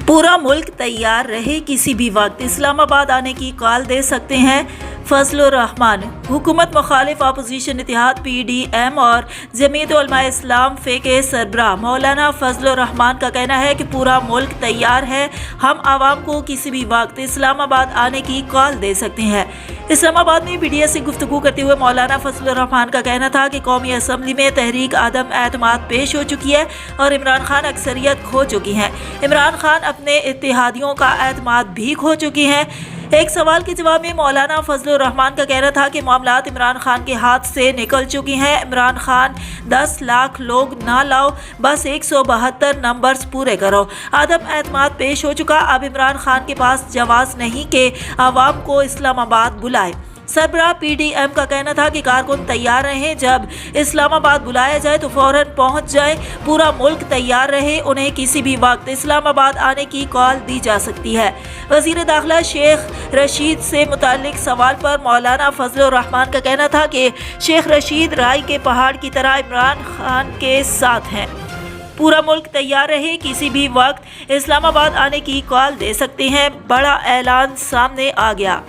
पूरा मुल्क तैयार रहे, किसी भी वक्त इस्लामाबाद आने की कॉल दे सकते हैं फजलुर रहमान। हुकूमत मुखालिफ अपोजिशन इत्तेहाद PDM और जमीयत उलमा इस्लाम फे के सरबराह मौलाना फजलुर रहमान का कहना है कि पूरा मुल्क तैयार है, हम आवाम को किसी भी वक्त इस्लामाबाद आने की कॉल दे सकते हैं। इस्लामाबाद में मीडिया से गुफ्तगू करते हुए मौलाना फजलुर रहमान का कहना था कि कौमी असम्बली में तहरीक आदम एतमाद पेश हो चुकी है और इमरान खान अक्सरियत खो चुकी हैं। इमरान खान अपने इत्तेहादियों का एतमाद भी खो चुकी हैं। एक सवाल के जवाब में मौलाना फजलुर रहमान का कहना था कि मामलात इमरान खान के हाथ से निकल चुकी हैं। इमरान खान 10 लाख लोग ना लाओ, बस 172 नंबर्स पूरे करो। आदम एतमाद पेश हो चुका, अब इमरान खान के पास जवाज नहीं कि आवाम को इस्लामाबाद बुलाए। सरबराह PDM का कहना था कि कारकुन तैयार रहें, जब इस्लामाबाद बुलाया जाए तो फौरन पहुंच जाए। पूरा मुल्क तैयार रहे, उन्हें किसी भी वक्त इस्लामाबाद आने की कॉल दी जा सकती है। वज़ीर दाखिला शेख रशीद से मुताल्लिक सवाल पर मौलाना फजलुर रहमान का कहना था कि शेख रशीद राई के पहाड़ की तरह इमरान खान के साथ हैं। पूरा मुल्क तैयार रहे, किसी भी वक्त इस्लामाबाद आने की कॉल दे सकते हैं। बड़ा ऐलान सामने आ गया।